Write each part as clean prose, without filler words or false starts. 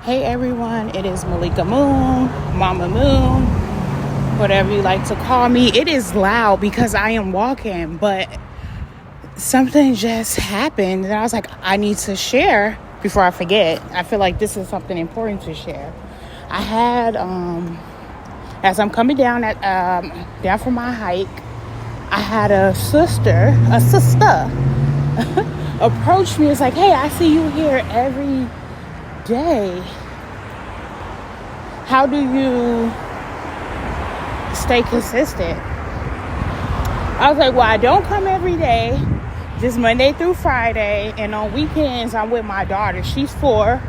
Hey everyone, it is MalikaMoon, Mama Moon, whatever you like to call me. It is loud because I am walking, but something just happened that I was like, I need to share before I forget. I feel like this is something important to share. I had, as I'm coming down down from my hike, I had a sister approach me. It's like, hey, I see you here every day. How do you stay consistent? I was like, well, I don't come every day, just Monday through Friday, and on weekends I'm with my daughter. She's 4,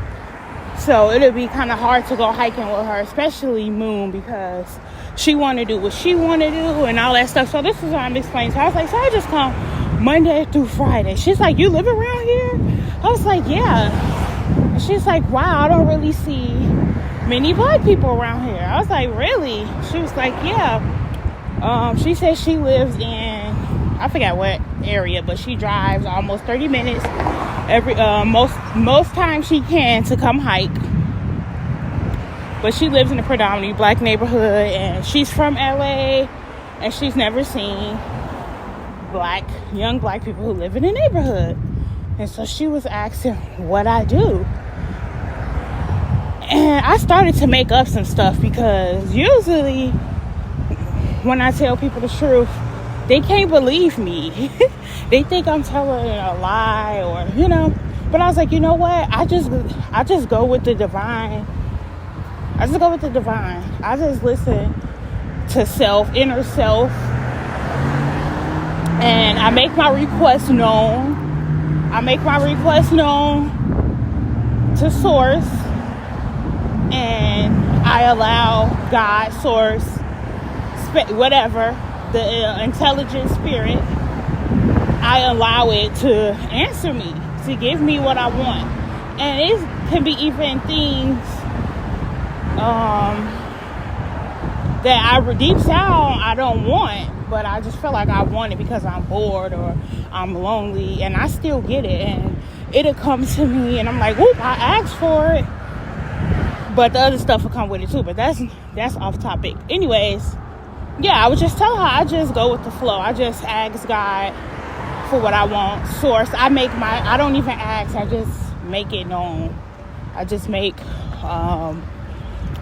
so it'll be kind of hard to go hiking with her, especially Moon, because she want to do what she want to do and all that stuff. So this is what I'm explaining to her. I was like, so I just come Monday through Friday. She's like, you live around here? I was like, yeah. And she's like, wow, I don't really see many black people around here. I was like, really? She was like, yeah. She says she lives in, I forgot what area, but she drives almost 30 minutes every most times she can to come hike. But she lives in a predominantly black neighborhood, and she's from LA, and she's never seen young black people who live in the neighborhood. And so she was asking what I do. And I started to make up some stuff, because usually when I tell people the truth, they can't believe me. They think I'm telling a lie, or, But I was like, you know what? I just go with the divine. I just go with the divine. I just listen to inner self. And I make my request known. I make my request known to Source. And I allow God, Source, whatever, the intelligent spirit, I allow it to answer me, to give me what I want. And it can be even things that deep down I don't want, but I just feel like I want it because I'm bored or I'm lonely, and I still get it, and it'll come to me, and I'm like, whoop, I asked for it. But the other stuff will come with it too. But that's off topic. Anyways, yeah, I would just tell her I just go with the flow. I just ask God for what I want. Source. I don't even ask. I just make it known. I just make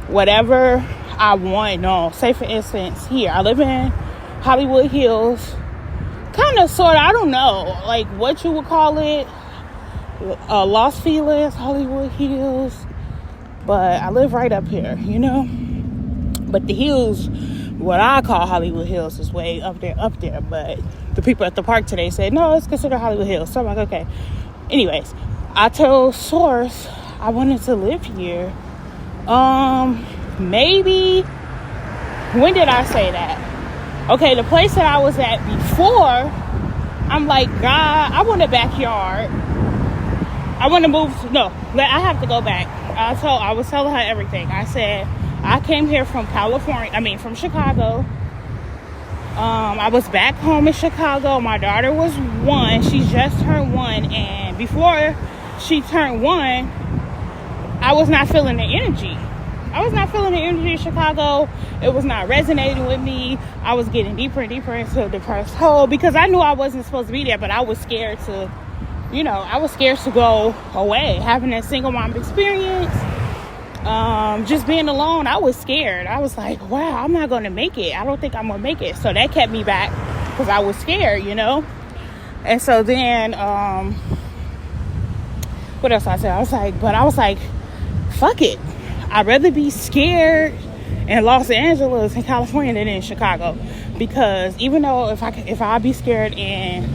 whatever I want known. Say for instance, here I live in Hollywood Hills. Kind of, sort of. I don't know, like what you would call it. Los Feliz, Hollywood Hills. But I live right up here, But the hills, what I call Hollywood Hills, is way up there. But the people at the park today said, no, it's considered Hollywood Hills. So I'm like, okay. Anyways, I told Source I wanted to live here. Maybe, when did I say that? Okay, the place that I was at before, I'm like, God, I want a backyard. I want to move. I have to go back. I was telling her everything. I said, I came here from from Chicago. I was back home in Chicago. My daughter was 1. She just turned 1. And before she turned 1, I was not feeling the energy. In Chicago. It was not resonating with me. I was getting deeper and deeper into a depressed hole, because I knew I wasn't supposed to be there, but I was scared to go away, having that single mom experience, just being alone. I was scared. I was like, wow, I'm not going to make it. I don't think I'm going to make it. So that kept me back, because I was scared, And so then, what else I said? I was like, fuck it. I'd rather be scared in Los Angeles and California than in Chicago, because even though if I be scared in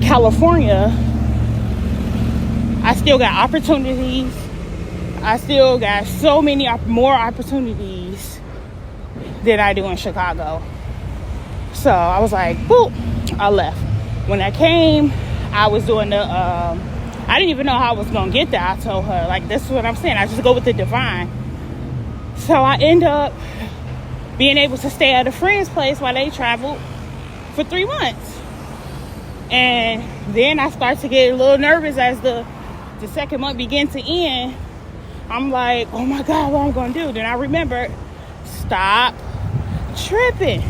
California, I still got opportunities. I still got so many more opportunities than I do in Chicago. So I was like, boop, I left. When I came, I was doing I didn't even know how I was going to get there. I told her, like, this is what I'm saying. I just go with the divine. So I end up being able to stay at a friend's place while they traveled for 3 months. And then I start to get a little nervous as the second month began to end. I'm like, oh my God, what I'm going to do? Then I remember, stop tripping.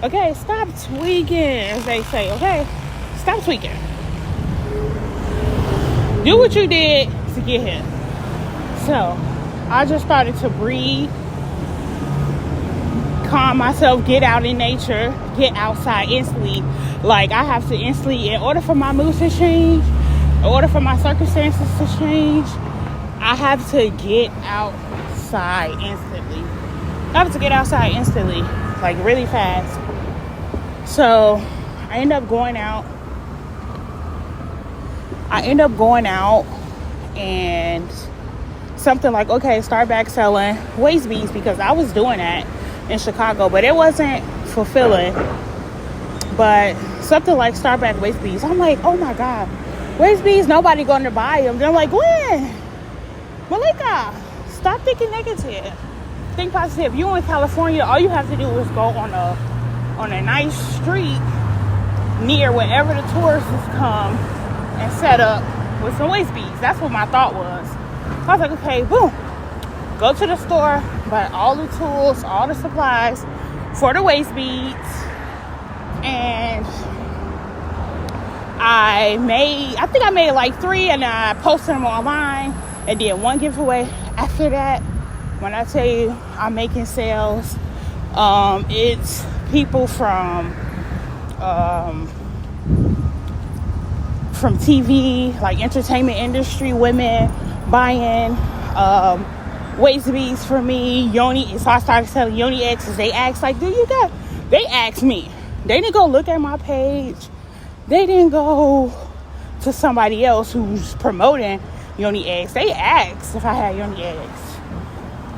Okay, stop tweaking, as they say. Okay, stop tweaking. Do what you did to get here. So I just started to breathe, calm myself, get out in nature, get outside instantly. Like, I have to instantly, in order for my moods to change, in order for my circumstances to change, I have to get outside instantly. I have to get outside instantly, like really fast. So I end up going out. And something like, okay, start back selling waist beads, because I was doing that in Chicago, but it wasn't fulfilling. But something like start back waist beads, I'm like, oh my God, waist beads, nobody going to buy them. They're like, when? Malika, stop thinking negative. Think positive. You in California, all you have to do is go on a nice street near wherever the tourists come and set up with some waist beads. That's what my thought was. I was like, okay, boom. Go to the store, buy all the tools, all the supplies for the waist beads. And I think I made like 3, and I posted them online and did 1 giveaway. After that, when I tell you I'm making sales, it's people from TV, like entertainment industry, women buying waist beads for me, yoni. So I started selling yoni X's. They asked, like, they asked me. They didn't go look at my page. They didn't go to somebody else who's promoting yoni eggs. They asked if I had yoni eggs.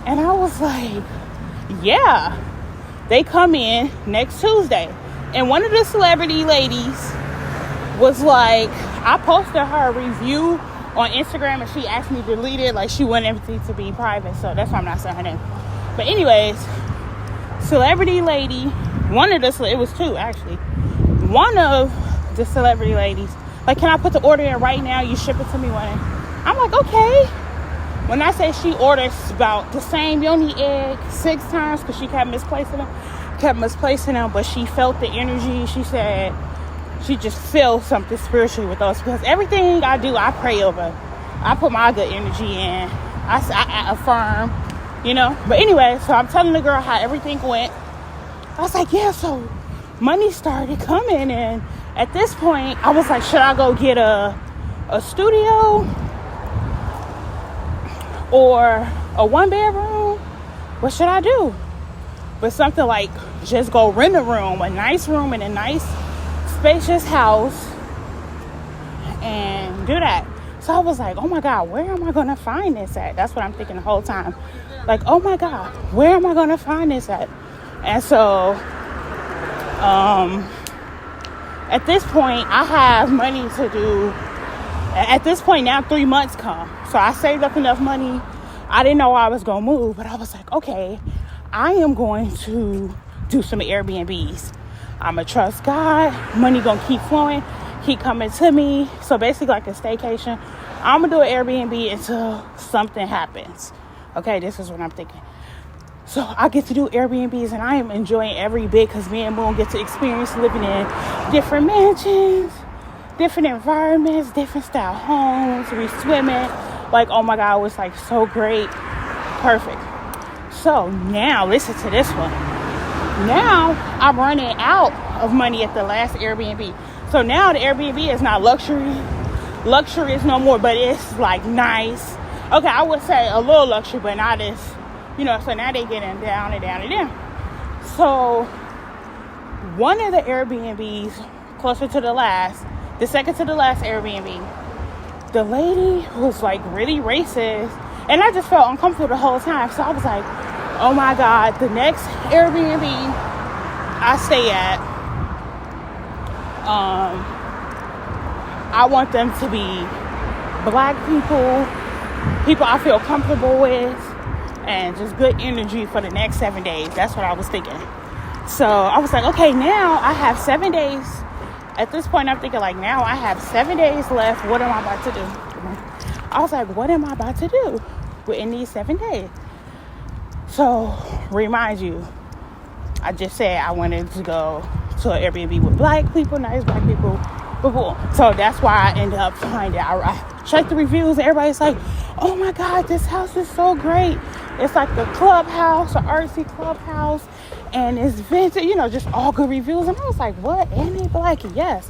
And I was like, yeah. They come in next Tuesday. And one of the celebrity ladies was like, I posted her review on Instagram and she asked me to delete it. Like, she wanted everything to be private. So that's why I'm not saying her name. But anyways, celebrity lady, it was 2 actually. One of the celebrity ladies, like, can I put the order in right now? You ship it to me when? I'm like, okay. When I say she orders about the same yoni egg 6 times, because she kept misplacing them, but she felt the energy. She said she just feels something spiritually with us, because everything I do, I pray over. I put my good energy in. I affirm, But anyway, so I'm telling the girl how everything went. I was like, yeah, so money started coming, and at this point, I was like, should I go get a studio or a 1-bedroom? What should I do? But something like, just go rent a nice room in a nice spacious house and do that. So I was like, oh my God, where am I going to find this at? That's what I'm thinking the whole time. Like, oh my God, where am I going to find this at? And so, at this point, I have money to do. At this point now, 3 months come. So I saved up enough money. I didn't know I was going to move, but I was like, okay, I am going to do some Airbnbs. I'm going to trust God. Money going to keep flowing, keep coming to me. So basically like a staycation. I'm going to do an Airbnb until something happens. Okay, this is what I'm thinking. So I get to do Airbnbs, and I am enjoying every bit, because me and Moon get to experience living in different mansions, different environments, different style homes. We swimming. Like, oh my God, it was like so great. Perfect. So now listen to this one. Now I'm running out of money at the last Airbnb. So now the Airbnb is not luxury. Luxury is no more, but it's like nice. Okay, I would say a little luxury, but not as, so now they getting down and down and down. So one of the Airbnbs closer to the second to the last Airbnb, the lady was like really racist, and I just felt uncomfortable the whole time. So I was like, oh my God, the next Airbnb I stay at, I want them to be Black people I feel comfortable with, and just good energy for the next 7 days. That's what I was thinking. So I was like, okay, now I have 7 days. At this point, I'm thinking, like, now I have 7 days left. What am I about to do? I was like, what am I about to do? within these 7 days. So, remind you, I just said I wanted to go to an Airbnb with black people, nice black people. So that's why I ended up finding it. I checked the reviews and everybody's like, oh my God, this house is so great. It's like the clubhouse, an artsy clubhouse, and it's vintage, just all good reviews. And I was like, what? And they black? Yes.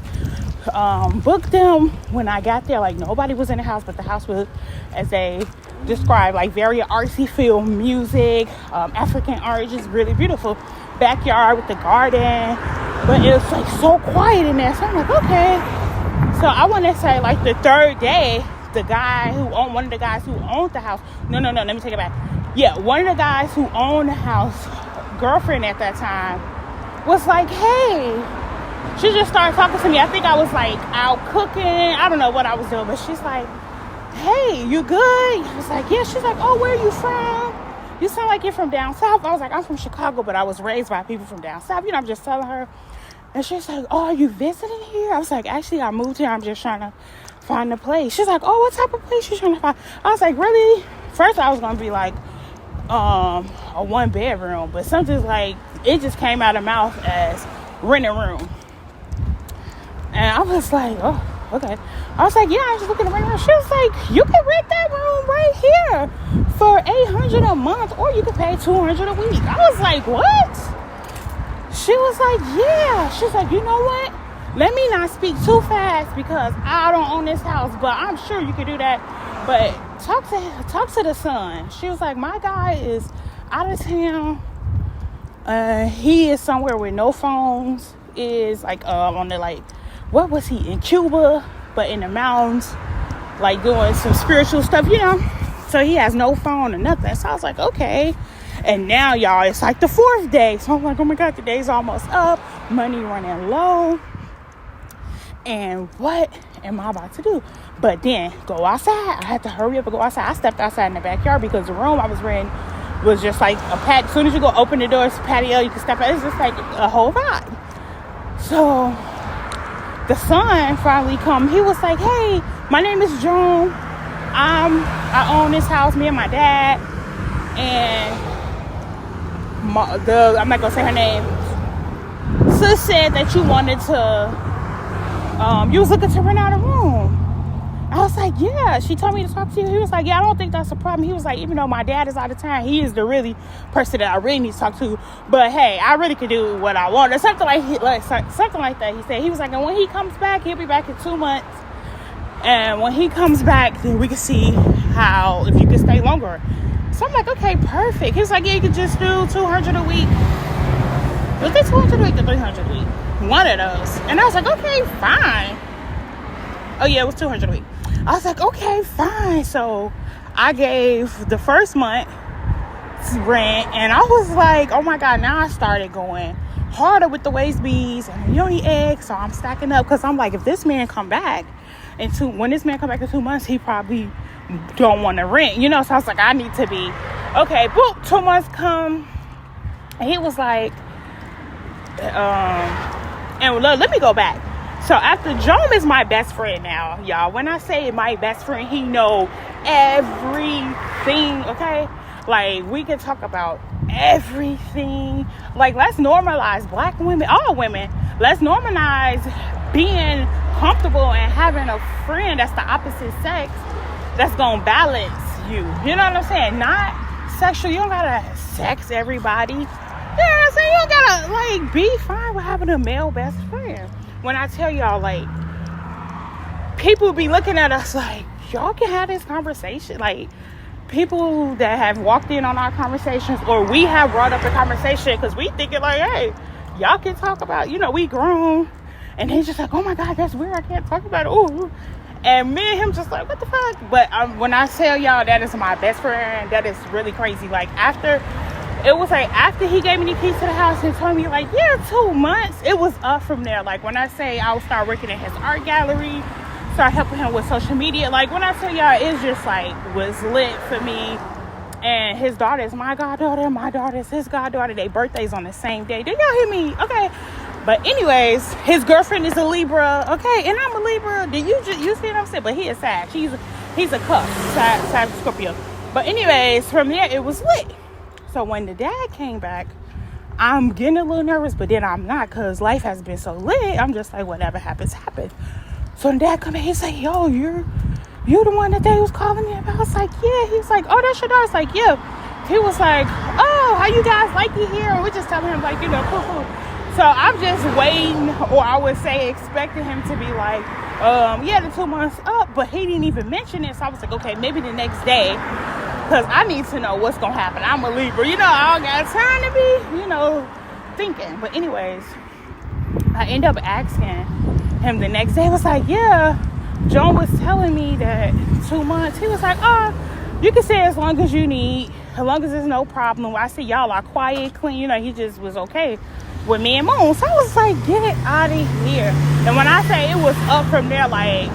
Booked them when I got there. Like, nobody was in the house, but the house was, as they described, like very artsy feel, music, African art, just really beautiful. Backyard with the garden, but it was like so quiet in there. So I'm like, okay. So I want to say like the third day, one of the guys who owned the house. No, let me take it back. Yeah, one of the guys who owned the house, girlfriend at that time, was like, hey. She just started talking to me. I think I was like out cooking. I don't know what I was doing, but she's like, hey, you good? I was like, yeah. She's like, oh, where are you from? You sound like you're from down south. I was like, I'm from Chicago, but I was raised by people from down south. I'm just telling her. And she's like, oh, are you visiting here? I was like, actually, I moved here. I'm just trying to find a place. She's like, oh, what type of place you trying to find? I was like, really? First, I was going to be like a 1-bedroom, but something's like, it just came out of mouth as rent a room. And I was like, oh, okay. I was like, yeah, I'm just looking at rent a room. She was like, you can rent that room right here for $800 a month, or you can pay $200 a week. I was like, what? She was like, yeah. She's like, you know what? Let me not speak too fast because I don't own this house, but I'm sure you could do that. But talk to the son. She was like, my guy is out of town. He is somewhere with no phones. Is like on the like, what was he in Cuba? But in the mountains, like doing some spiritual stuff, So he has no phone or nothing. So I was like, okay. And now, y'all, it's like the 4th day. So I'm like, oh my God, the day's almost up. Money running low. And what am I about to do? But then go outside. I had to hurry up and go outside. I stepped outside in the backyard because the room I was renting was just like a patio. As soon as you go open the door, it's a patio. You can step out. It's just like a whole vibe. So the son finally come. He was like, hey, my name is Joan. I own this house, me and my dad. And I'm not going to say her name. Sis said that you wanted to, you was looking to rent out a room. I was like, yeah. She told me to talk to you. He was like, yeah, I don't think that's a problem. He was like, even though my dad is out of town, he is the really person that I really need to talk to. But hey, I really could do what I want, or something like that. He said, he was like, and when he comes back, he'll be back in 2 months. And when he comes back, then we can see if you can stay longer. So I'm like, okay, perfect. He was like, yeah, you could just do $200 a week. Was it $200 a week or $300 a week? One of those. And I was like, okay, fine. Oh yeah, it was $200 a week. I was like, okay, fine. So I gave the first month rent, and I was like, oh my God, now I started going harder with the waist beads, and you don't eat eggs, so I'm stacking up, because I'm like, if this man come back when this man come back in 2 months, he probably don't want to rent, So I was like, I need to be okay. Boop, 2 months come, and he was like, and let me go back. So after Joan is my best friend now, y'all. When I say my best friend, he know everything, okay? Like, we can talk about everything. Like, let's normalize black women, all women. Let's normalize being comfortable and having a friend that's the opposite sex that's gonna balance you. You know what I'm saying? Not sexual. You don't gotta sex everybody. You know what I'm saying? You don't gotta, like, be fine with having a male best friend. When I tell y'all, like, people be looking at us like, y'all can have this conversation. Like, people that have walked in on our conversations, or we have brought up the conversation because we thinking like, hey, y'all can talk about, we grown. And he's just like, oh my God, that's weird. I can't talk about it. Ooh. And me and him just like, what the fuck? But when I tell y'all that is my best friend, that is really crazy. Like, after he gave me the keys to the house and told me, like, yeah, 2 months, it was up from there. Like, when I say I'll start working in his art gallery, start helping him with social media, like, when I tell y'all, it's just like was lit for me. And his daughter is my goddaughter, my daughter is his goddaughter. Their birthdays on the same day. Do y'all hear me? Okay. But anyways, his girlfriend is a Libra, okay, and I'm a Libra. You see what I'm saying? But he is Sag. He's a cup, Sag Scorpio. But anyways, from there, it was lit. So when the dad came back, I'm getting a little nervous, but then I'm not, because life has been so lit. I'm just like, whatever happens, happens. So the dad come in, he's like, yo, you're the one that they was calling me about? I was like, yeah. He's like, oh, that's your daughter? I was like, yeah. He was like, oh, how you guys like it here? And we're just telling him, like, cool. So I'm just waiting, or I would say expecting him to be like, yeah, the 2 months up, but he didn't even mention it. So I was like, okay, maybe the next day, because I need to know what's going to happen. I'm a Libra. I don't got time to be, thinking. But anyways, I end up asking him the next day. I was like, yeah, Joan was telling me that 2 months. He was like, oh, you can say as long as you need, as long as there's no problem. I see y'all are quiet, clean. He just was okay with me and Moon. So I was like, get it out of here. And when I say it was up from there, like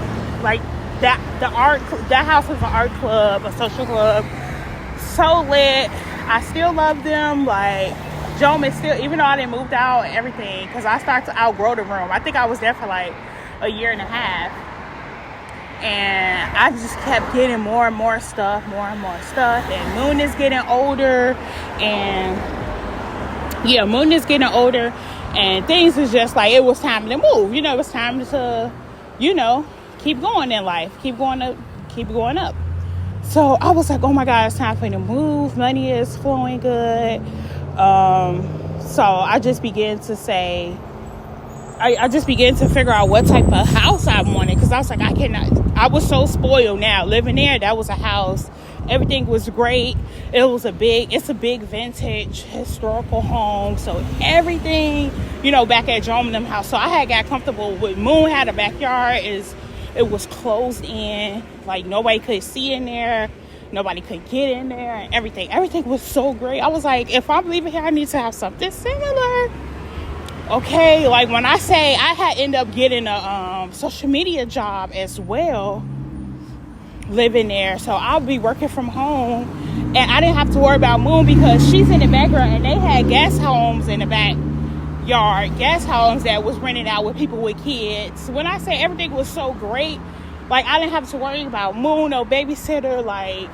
that house was an art club, a social club, so lit. I still love them. Like, Joan is still, even though I didn't move out and everything, because I started to outgrow the room. I think I was there for like a year and a half, and I just kept getting more and more stuff. And Moon is getting older, Moon is getting older, and things is just like, it was time to move. It was time to, keep going in life, keep going up. So I was like, oh my God, it's time for me to move. Money is flowing good. So I just began to say, I just began to figure out what type of house I wanted, because I was like, I was so spoiled now. Living there, that was a house. Everything was great. It's a big vintage historical home. So everything, back at Joan and them house. So I had got comfortable with Moon, had a backyard. It was closed in. Like, nobody could see in there. Nobody could get in there, and everything was so great. I was like, if I'm leaving here, I need to have something similar. Okay, like when I say I had ended up getting a social media job as well, living there. So I'll be working from home, and I didn't have to worry about Moon, because she's in the background, and they had guest homes in the backyard, guest homes that was rented out with people with kids. When I say everything was so great, like, I didn't have to worry about Moon, no babysitter. Like,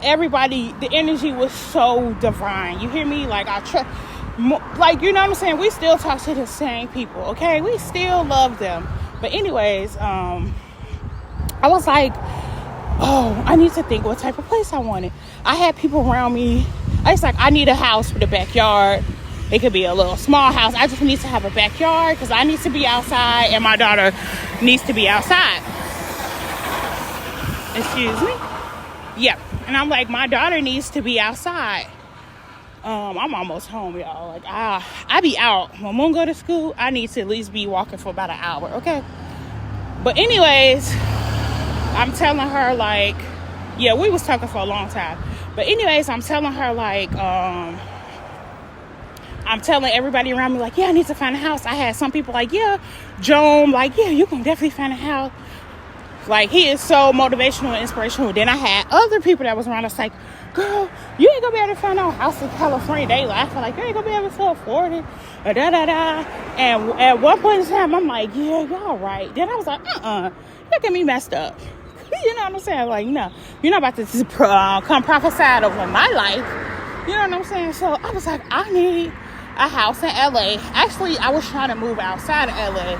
everybody, the energy was so divine. You hear me? Like, like, you know what I'm saying? We still talk to the same people, okay? We still love them. But anyways, I was like, oh, I need to think what type of place I wanted. I had people around me. I was like, I need a house with a backyard. It could be a little small house. I just need to have a backyard, because I need to be outside, and my daughter needs to be outside. Excuse me? Yep. And I'm like, my daughter needs to be outside. I'm almost home, y'all. Like, I be out. When Moon go to school, I need to at least be walking for about an hour, okay? But anyways, I'm telling her, like, yeah, we was talking for a long time. But anyways, I'm telling her, like, I'm telling everybody around me, like, yeah, I need to find a house. I had some people like, yeah, Joan, like, yeah, you can definitely find a house. Like, he is so motivational and inspirational. Then I had other people that was around us like, girl, you ain't gonna be able to find no house in California. They laughing like, you ain't gonna be able to afford it. And at one point in time, I'm like, yeah, y'all right. Then I was like, you get me messed up. You know what I'm saying? Like, no, you're not about to come prophesy over my life. You know what I'm saying? So I was like, I need a house in LA. Actually, I was trying to move outside of LA,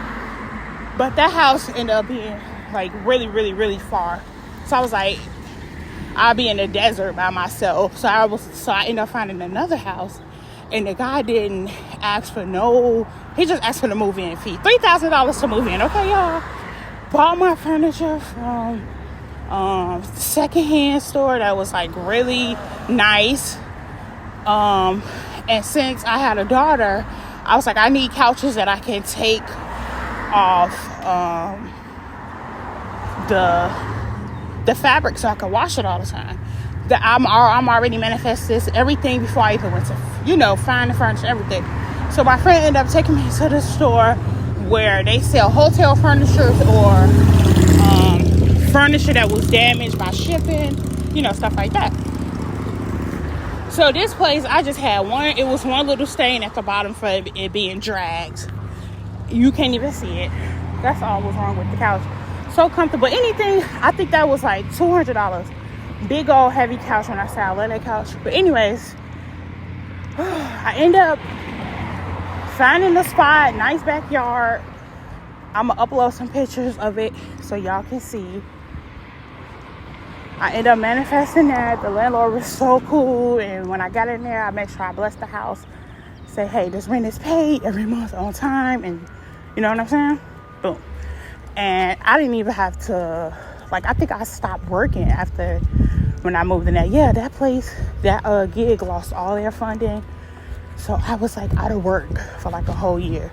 but that house ended up being like really, really, really far. So I was like, I'll be in the desert by myself. So I ended up finding another house, and the guy didn't ask for he just asked for the move-in fee. $3,000 to move in. Okay, y'all. Bought my furniture from secondhand store that was like really nice. And since I had a daughter, I was like, I need couches that I can take off the fabric so I can wash it all the time. I'm already manifested everything before I even went to, find the furniture, everything. So my friend ended up taking me to the store where they sell hotel furniture or furniture that was damaged by shipping, stuff like that. So this place, I just had it was one little stain at the bottom for it being dragged. You can't even see it. That's all was wrong with the couch. So comfortable. Anything, I think that was like $200. big old heavy couch. When I say I love that couch. But anyways, I end up finding the spot, nice backyard. I'm gonna upload some pictures of it so y'all can see. I end up manifesting that. The landlord was so cool, and when I got in there, I made sure I blessed the house. Say, hey, this rent is paid every month on time, and you know what I'm saying? Boom. And I didn't even have to, like, I think I stopped working after when I moved in there. Yeah, that place, that gig lost all their funding. So I was like out of work for like a whole year.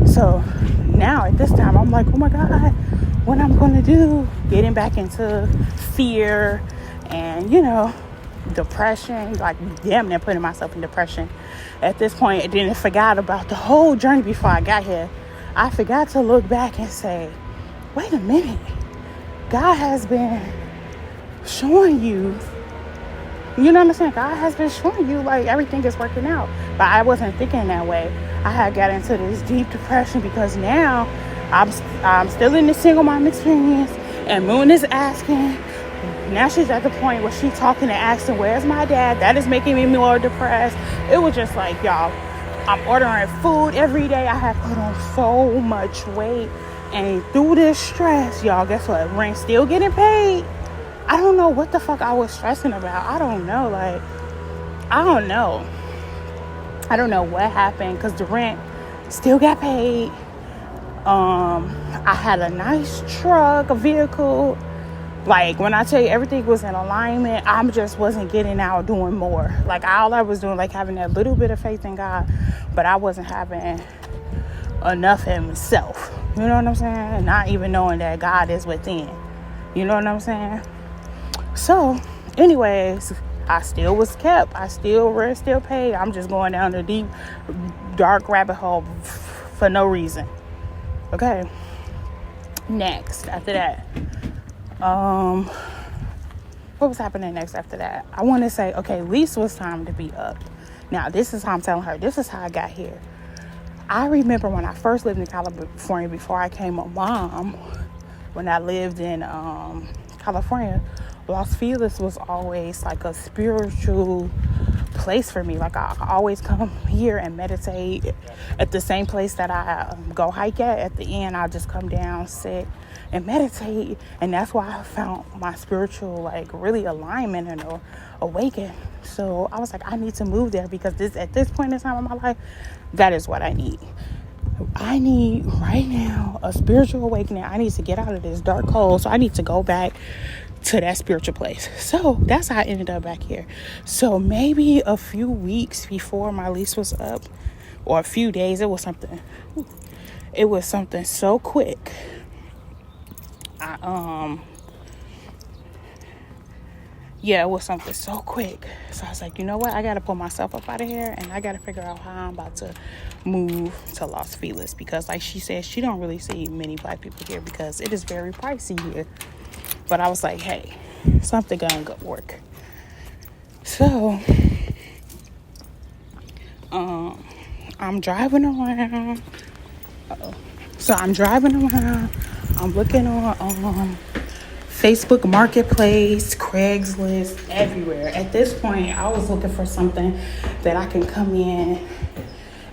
So now at this time, I'm like, oh my God, what I'm going to do? Getting back into fear and, you know, depression, like damn near putting myself in depression at this point. And then I forgot about the whole journey before I got here. I forgot to look back and say, wait a minute, God has been showing you, you know what I'm saying? God has been showing you like everything is working out. But I wasn't thinking that way. I had got into this deep depression because now I'm still in the single mom experience, and Moon is asking. Now she's at the point where she's talking and asking, where's my dad? That is making me more depressed. It was just like, y'all, I'm ordering food every day. I have put on so much weight. And through this stress, y'all, guess what? Rent still getting paid. I don't know what the fuck I was stressing about. I don't know. Like, I don't know. I don't know what happened because the rent still got paid. I had a nice truck, a vehicle. Like, when I tell you everything was in alignment, I just wasn't getting out doing more. Like, all I was doing, like, having that little bit of faith in God, but I wasn't having enough in myself. You know what I'm saying? Not even knowing that God is within. You know what I'm saying? So, anyways, I still was kept. I still rent, still paid. I'm just going down the deep, dark rabbit hole for no reason. Okay. Next, after that. What was happening next after that? I want to say, okay, lease was time to be up. Now, this is how I'm telling her. This is how I got here. I remember when I first lived in California before I came a mom, when I lived in California, Los Feliz was always like a spiritual place for me. Like, I always come here and meditate at the same place that I go hike at the end. I'll just come down, sit and meditate, and that's why I found my spiritual like really alignment and awaken. So I was like, I need to move there because at this point in time in my life, that is what I need. I need right now a spiritual awakening. I need to get out of this dark hole. So I need to go back to that spiritual place. So that's how I ended up back here. So maybe a few weeks before my lease was up, or a few days, it was something so quick. It was something so quick. So I was like, you know what? I got to pull myself up out of here, and I got to figure out how I'm about to move to Los Feliz, because like she said, she don't really see many black people here because it is very pricey here. But I was like, hey, something gonna go work. So, I'm driving around. I'm looking on Facebook Marketplace, Craigslist, everywhere. At this point, I was looking for something that I can come in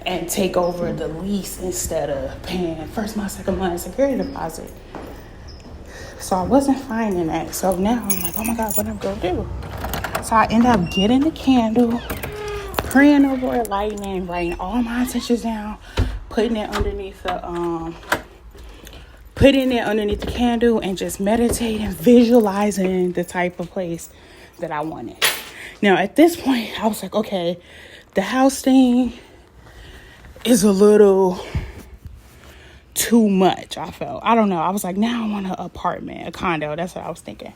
and take over the lease instead of paying first month, second month security deposit. So I wasn't finding that. So now I'm like, oh my God, what am I going to do? So I end up getting a candle, praying over it, lighting it, writing all my intentions down, putting it underneath the candle, and just meditating, visualizing the type of place that I wanted. Now at this point, I was like, okay, the house thing is a little too much. I felt, I don't know. I was like, now I want an apartment, a condo. That's what I was thinking.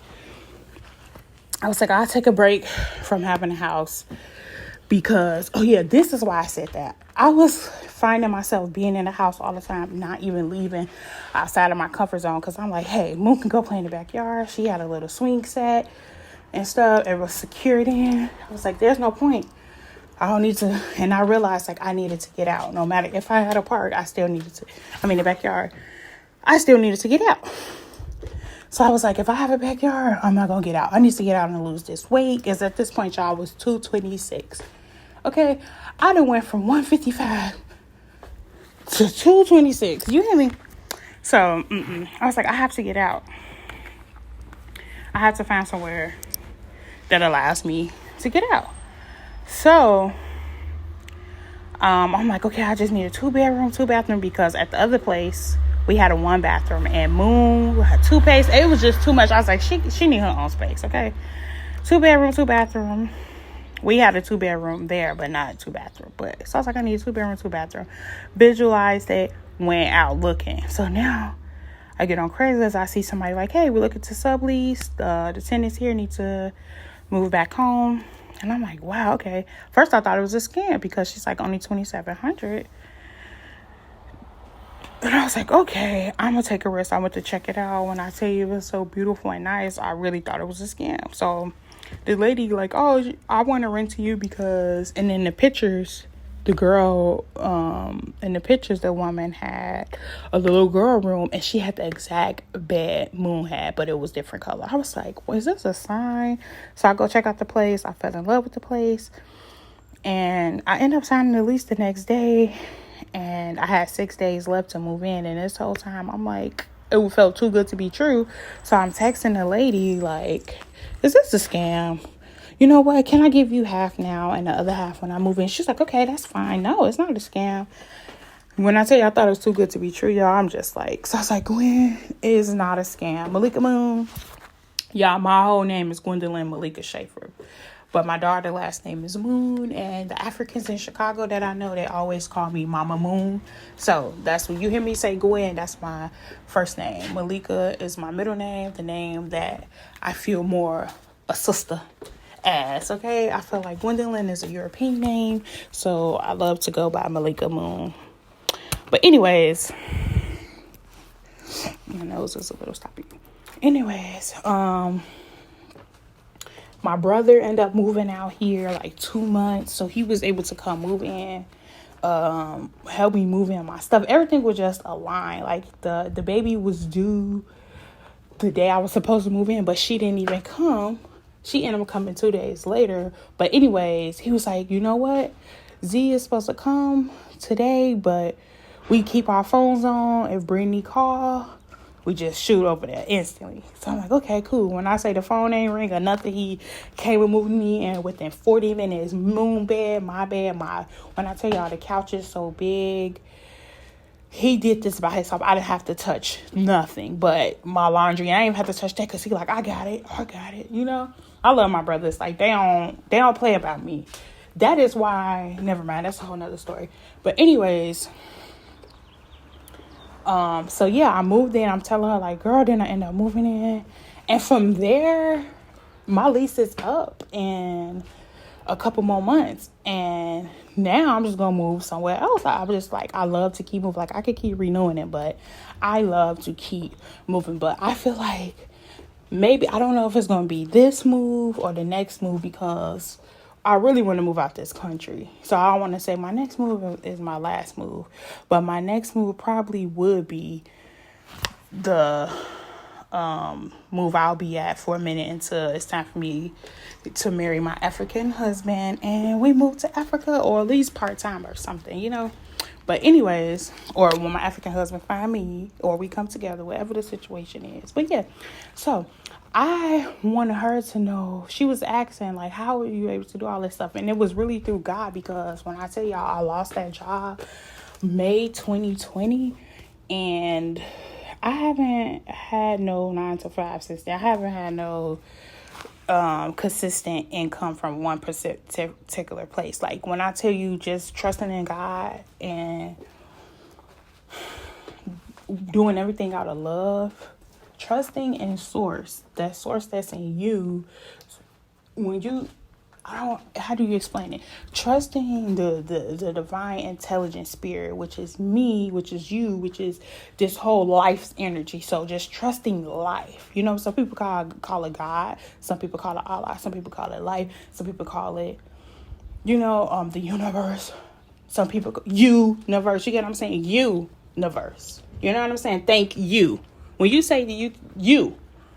I was like, I'll take a break from having a house because, this is why I said that. I was finding myself being in the house all the time, not even leaving outside of my comfort zone, because I'm like, hey, Moon can go play in the backyard. She had a little swing set and stuff. It was secured in. I was like, there's no point. I don't need to. And I realized like I needed to get out. No matter if I had a park, the backyard, I still needed to get out. So I was like, if I have a backyard, I'm not going to get out. I need to get out and lose this weight. Because at this point, y'all, I was 226. Okay? I done went from 155 to 226. You hear me? So, I was like, I have to get out. I have to find somewhere that allows me to get out. So, I'm like, okay, I just need a 2-bedroom, 2-bathroom, because at the other place, we had a 1-bathroom, and Moon, her toothpaste, it was just too much. I was like, she need her own space, okay? 2-bedroom, 2-bathroom. We had a 2-bedroom there, but not a 2-bathroom. But so I was like, I need a 2-bedroom, 2-bathroom. Visualized it, went out looking. So now I get on Craigslist. I see somebody like, hey, we're looking to sublease. The tenants here need to move back home. And I'm like, wow, okay. First I thought it was a scam because she's like only $2,700. And I was like, okay, I'm going to take a risk. I went to check it out. When I tell you it was so beautiful and nice, I really thought it was a scam. So the lady like, oh, I want to rent to you because, and in the pictures, the girl, in the pictures, the woman had a little girl room, and she had the exact bed Moon had, but it was different color. I was like, well, is this a sign? So I go check out the place. I fell in love with the place, and I ended up signing the lease the next day, and I had 6 days left to move in. And this whole time, I'm like, it felt too good to be true. So I'm texting the lady like, is this a scam? You know what? Can I give you half now and the other half when I move in? She's like, okay, that's fine. No, it's not a scam. When I tell you I thought it was too good to be true, y'all, I'm just like, so I was like, Gwen is not a scam. MalikaMoon, y'all, my whole name is Gwendolyn Malika Schaefer. But my daughter's last name is Moon, and the Africans in Chicago that I know, they always call me Mama Moon. So that's when you hear me say Gwen, that's my first name. Malika is my middle name, the name that I feel more a sister as, okay? I feel like Gwendolyn is a European name, so I love to go by MalikaMoon. But anyways, my nose is a little stoppy. Anyways, my brother ended up moving out here like 2 months, so he was able to come move in, help me move in my stuff. Everything was just aligned. Like the baby was due the day I was supposed to move in, but she didn't even come. She ended up coming 2 days later. But anyways, he was like, you know what? Z is supposed to come today, but we keep our phones on. If Brittany call, we just shoot over there instantly. So I'm like, okay, cool. When I say the phone ain't ring or nothing, he came and moved me in within 40 minutes. Moon bed, when I tell y'all the couch is so big, he did this by himself. I didn't have to touch nothing but my laundry. I didn't even have to touch that because he like, I got it. You know, I love my brothers. Like they don't play about me. That is why, never mind. That's a whole nother story. But anyways, so yeah, I moved in. I'm telling her like, girl, then I end up moving in. And from there, my lease is up in a couple more months. And now I'm just going to move somewhere else. I'm just like, I love to keep moving. Like I could keep renewing it, but I love to keep moving. But I feel like maybe, I don't know if it's going to be this move or the next move, because I really want to move out this country. So I don't want to say my next move is my last move. But my next move probably would be the move I'll be at for a minute until it's time for me to marry my African husband and we move to Africa, or at least part-time or something, you know. But anyways, or when my African husband find me, or we come together, whatever the situation is. But yeah, so I wanted her to know, she was asking, like, how were you able to do all this stuff? And it was really through God, because when I tell y'all I lost that job May 2020, and I haven't had no 9 to 5 since then. I haven't had no consistent income from one particular place. Like when I tell you, just trusting in God and doing everything out of love, trusting in source, that source that's in you. When you, how do you explain it? Trusting the divine intelligent spirit, which is me, which is you, which is this whole life's energy. So just trusting life. You know, some people call it God. Some people call it Allah. Some people call it life. Some people call it, you know, the universe. Some people, universe. You get what I'm saying? Universe. You know what I'm saying? Thank you. When you say you,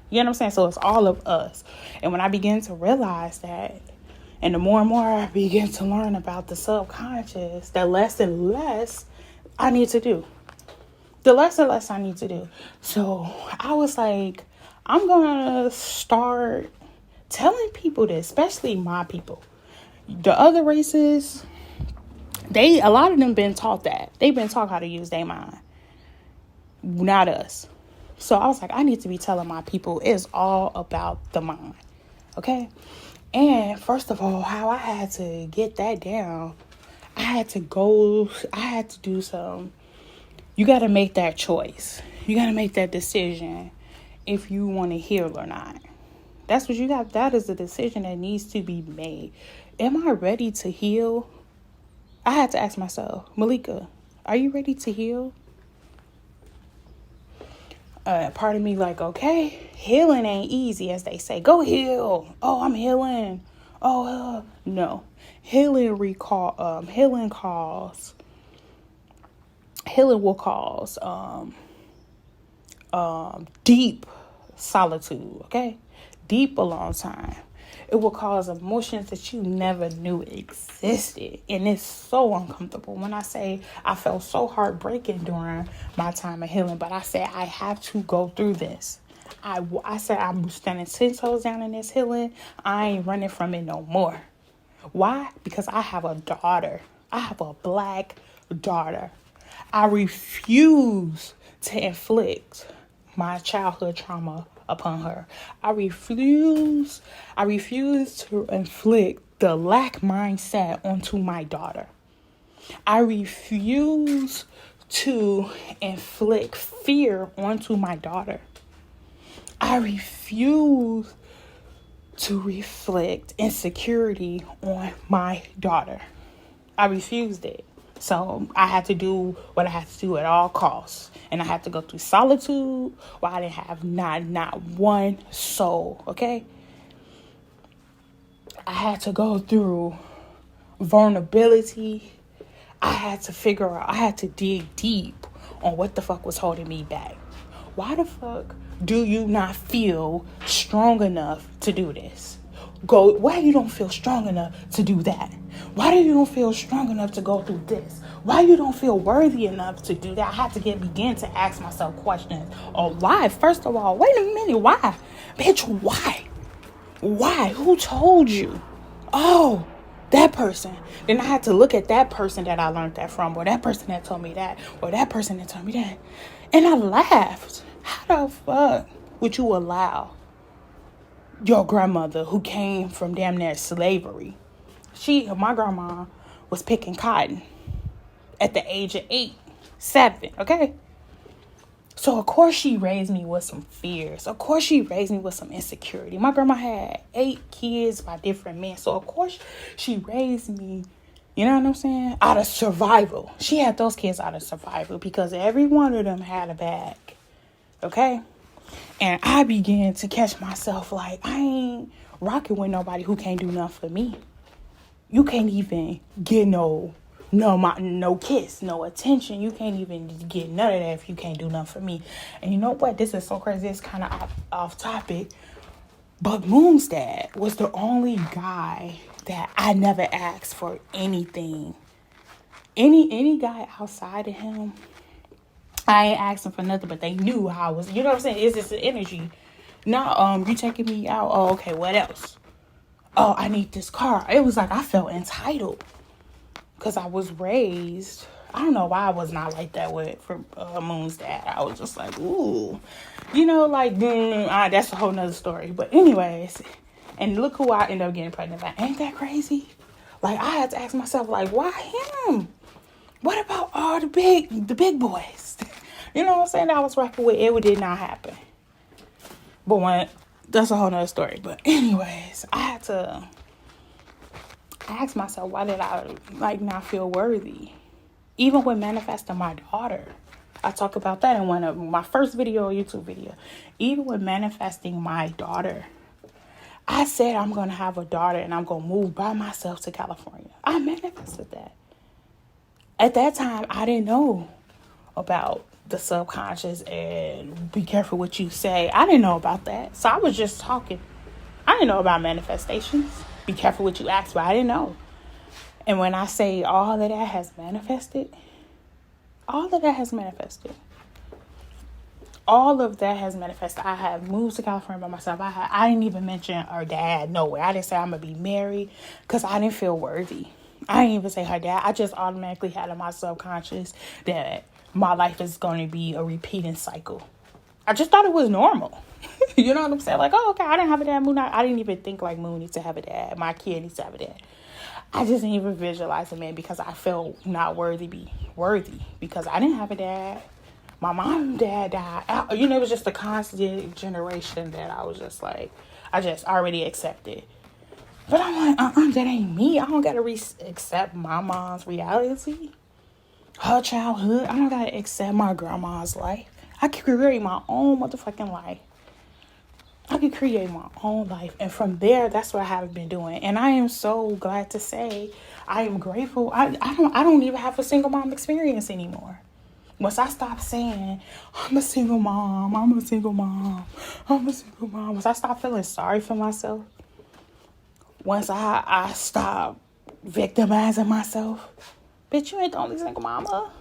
You know what I'm saying? So it's all of us. And when I begin to realize that, and the more and more I begin to learn about the subconscious, the less and less I need to do. The less and less I need to do. So I was like, I'm going to start telling people this, especially my people. The other races, a lot of them been taught that. They've been taught how to use their mind. Not us. So I was like, I need to be telling my people it's all about the mind. Okay? And first of all, how I had to get that down, I had to do some. You got to make that choice. You got to make that decision if you want to heal or not. That's what you got. That is a decision that needs to be made. Am I ready to heal? I had to ask myself, Malika, are you ready to heal? Part of me like, okay, healing ain't easy, as they say. Go heal. Oh, I'm healing. Oh, no. Healing will cause deep solitude, okay? Deep alone time. It will cause emotions that you never knew existed. And it's so uncomfortable. When I say I felt so heartbreaking during my time of healing, but I said I have to go through this. I said I'm standing 10 toes down in this healing. I ain't running from it no more. Why? Because I have a daughter. I have a black daughter. I refuse to inflict my childhood trauma upon her. I refuse to inflict the lack mindset onto my daughter. I refuse to inflict fear onto my daughter. I refuse to reflect insecurity on my daughter. I refused it. So I had to do what I had to do at all costs. And I had to go through solitude where I didn't have not one soul, okay? I had to go through vulnerability. I had to dig deep on what the fuck was holding me back. Why the fuck do you not feel strong enough to do this? Why you don't feel strong enough to do that? Why do you don't feel strong enough to go through this? Why you don't feel worthy enough to do that? I had to begin to ask myself questions. Oh, why? First of all, wait a minute. Why? Bitch, why? Why? Who told you? Oh, that person. Then I had to look at that person that I learned that from, or that person that told me that, or that person that told me that. And I laughed. How the fuck would you allow your grandmother, who came from damn near slavery? My grandma was picking cotton at the age of 8, 7, okay? So, of course, she raised me with some fears. Of course, she raised me with some insecurity. My grandma had 8 kids by different men. So, of course, she raised me, you know what I'm saying, out of survival. She had those kids out of survival because every one of them had a bag, okay? And I began to catch myself like, I ain't rocking with nobody who can't do nothing for me. You can't even get no kiss, no attention. You can't even get none of that if you can't do nothing for me. And you know what? This is so crazy. It's kind of off topic. But Moon's dad was the only guy that I never asked for anything. Any guy outside of him, I ain't asking for nothing, but they knew how I was. You know what I'm saying? It's just an energy. No, you taking me out? Oh, okay. What else? Oh, I need this car. It was like I felt entitled because I was raised. I don't know why I was not like that for Moon's dad. I was just like, ooh, you know, like that's a whole nother story. But anyways, and look who I ended up getting pregnant by. Ain't that crazy? Like I had to ask myself, like, why him? What about all the big boys? You know what I'm saying? I was rocking with. It did not happen. But that's a whole nother story. But anyways, I had to ask myself, why did I not feel worthy? Even with manifesting my daughter. I talk about that in one of my first YouTube video. Even with manifesting my daughter, I said I'm going to have a daughter and I'm going to move by myself to California. I manifested that. At that time, I didn't know about the subconscious and be careful what you say. I didn't know about that. So I was just talking. I didn't know about manifestations. Be careful what you ask for. I didn't know. And when I say all of that has manifested, all of that has manifested. All of that has manifested. I have moved to California by myself. I didn't even mention her dad nowhere. I didn't say I'm going to be married because I didn't feel worthy. I didn't even say her dad. I just automatically had in my subconscious that my life is going to be a repeating cycle. I just thought it was normal. You know what I'm saying? Like, oh, okay, I didn't have a dad. Moon. I didn't even think like Moon needs to have a dad. My kid needs to have a dad. I just didn't even visualize a man because I felt not worthy because I didn't have a dad. My mom and dad died. You know, it was just a constant generation that I was just like, I just already accepted. But I'm like, that ain't me. I don't got to accept my mom's reality, her childhood. I don't got to accept my grandma's life. I can create my own motherfucking life. I can create my own life. And from there, that's what I have been doing. And I am so glad to say I am grateful. I don't even have a single mom experience anymore. Once I stopped saying, I'm a single mom. Once I stopped feeling sorry for myself. Once I stopped victimizing myself. Bitch, you ain't the only single mama.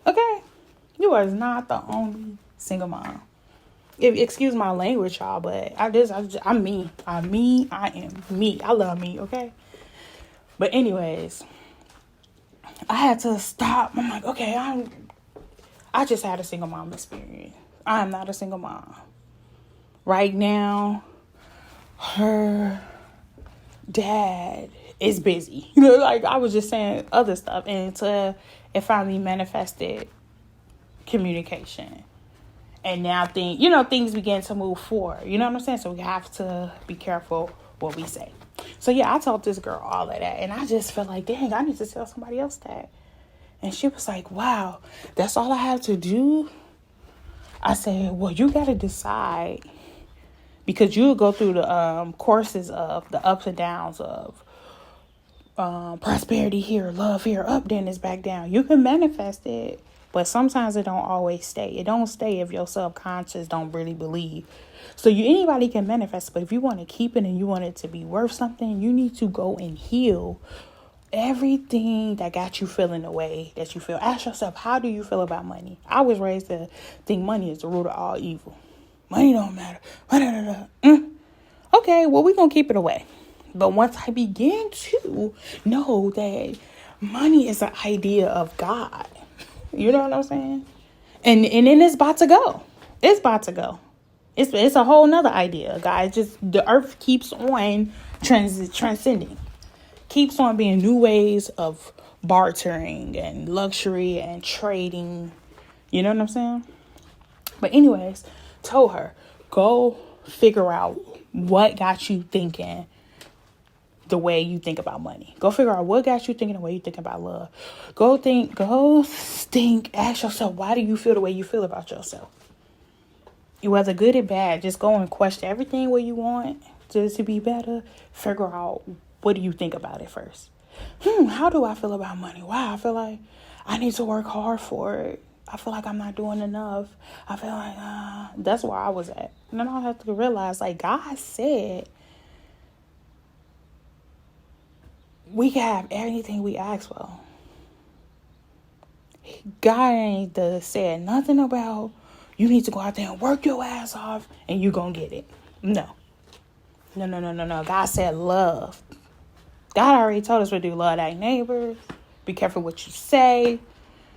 Okay? You are not the only single mom. Excuse my language, y'all, but I'm me. I am me. I love me, okay? But anyways, I had to stop. I'm like, okay, I just had a single mom experience. I am not a single mom. Right now, her dad is busy. You know, like I was just saying other stuff. And it finally manifested communication. And now things begin to move forward. You know what I'm saying? So we have to be careful what we say. So yeah, I told this girl all of that. And I just felt like, dang, I need to tell somebody else that. And she was like, wow, that's all I have to do? I said, well, you got to decide. Because you go through the courses of the ups and downs of prosperity here, love here, up, then it's back down. You can manifest it. But sometimes it don't always stay. It don't stay if your subconscious don't really believe. So anybody can manifest, but if you want to keep it and you want it to be worth something, you need to go and heal everything that got you feeling the way that you feel. Ask yourself, how do you feel about money? I was raised to think money is the root of all evil. Money don't matter. Okay, well, we're going to keep it away. But once I begin to know that money is an idea of God, you know what I'm saying? And then it's about to go. It's about to go. It's a whole nother idea, guys. Just the earth keeps on transcending. Keeps on being new ways of bartering and luxury and trading. You know what I'm saying? But anyways, told her, go figure out what got you thinking the way you think about money. Go figure out what got you thinking the way you think about love. Go think, ask yourself, why do you feel the way you feel about yourself? Whether good or bad, just go and question everything what you want to be better. Figure out, what do you think about it first? How do I feel about money? Wow, I feel like I need to work hard for it. I feel like I'm not doing enough. I feel like, that's where I was at. And then I have to realize, like, God said, we can have anything we ask for. God ain't said nothing about you need to go out there and work your ass off and you gonna get it. No. God said love. God already told us to do love thy neighbor. Be careful what you say.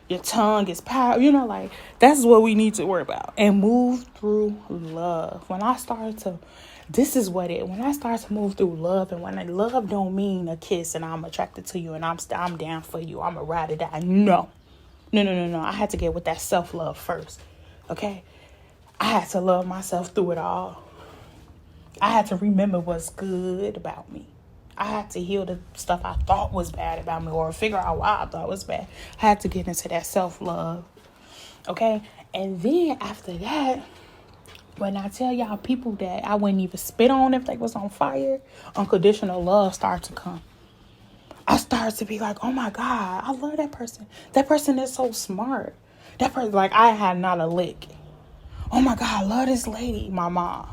Your tongue is power. You know, like, that's what we need to worry about. And move through love. When I start to move through love, and when love don't mean a kiss and I'm attracted to you and I'm down for you, I'm a ride or die. No. I had to get with that self-love first. Okay? I had to love myself through it all. I had to remember what's good about me. I had to heal the stuff I thought was bad about me, or figure out why I thought it was bad. I had to get into that self-love. Okay? And then after that, when I tell y'all people that I wouldn't even spit on if they was on fire, unconditional love started to come. I started to be like, oh my God, I love that person. That person is so smart. That person, like, I had not a lick. Oh my God, I love this lady, my mom.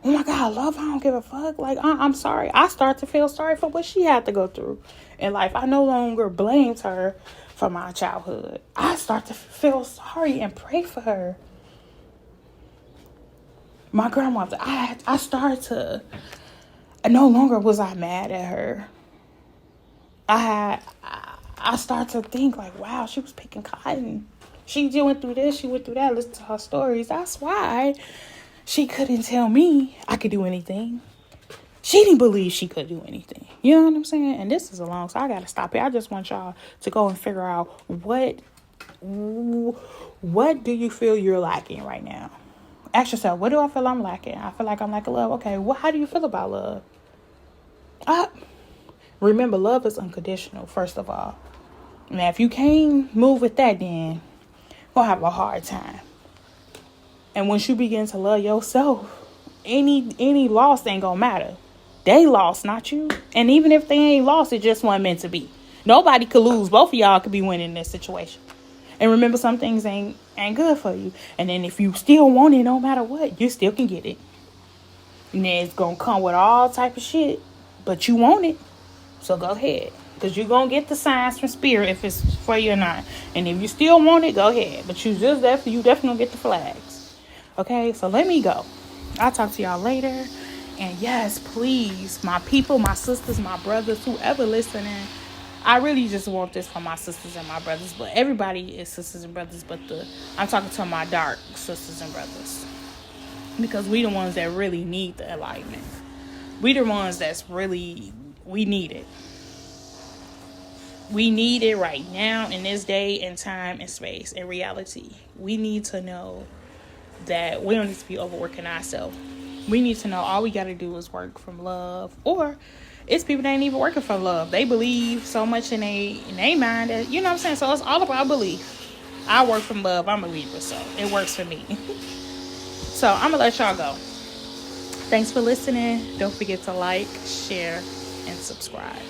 Oh my God, I love her. I don't give a fuck. Like, I'm sorry. I start to feel sorry for what she had to go through in life. I no longer blamed her for my childhood. I start to feel sorry and pray for her. My grandmother, I started to, no longer was I mad at her. I started to think like, wow, she was picking cotton. She went through this, she went through that. Listen to her stories. That's why she couldn't tell me I could do anything. She didn't believe she could do anything. You know what I'm saying? And this is a long, so I got to stop here. I just want y'all to go and figure out what do you feel you're lacking right now? Ask yourself, what do I feel I'm lacking? I feel like I'm lacking love. Okay, how do you feel about love? Remember, love is unconditional, first of all. Now, if you can't move with that, then you're going to have a hard time. And once you begin to love yourself, any loss ain't gonna matter. They lost, not you. And even if they ain't lost, it just wasn't meant to be. Nobody could lose. Both of y'all could be winning in this situation. And remember, some things ain't good for you. And then if you still want it, no matter what, you still can get it. And then it's gonna come with all type of shit, but you want it, so go ahead. Because you're going to get the signs from spirit if it's for you or not. And if you still want it, go ahead. But you definitely going to get the flags. Okay, so let me go. I'll talk to y'all later. And yes, please, my people, my sisters, my brothers, whoever listening, I really just want this for my sisters and my brothers. But everybody is sisters and brothers. But I'm talking to my dark sisters and brothers. Because we the ones that really need the enlightenment. We the ones that's really, we need it. We need it right now in this day and time and space and reality. We need to know that we don't need to be overworking ourselves. We need to know all we got to do is work from love. Or it's people that ain't even working for love. They believe so much in their mind that, you know what I'm saying? So it's all about belief. I work from love. I'm a Libra, so it works for me. So I'm going to let y'all go. Thanks for listening. Don't forget to like, share, and subscribe.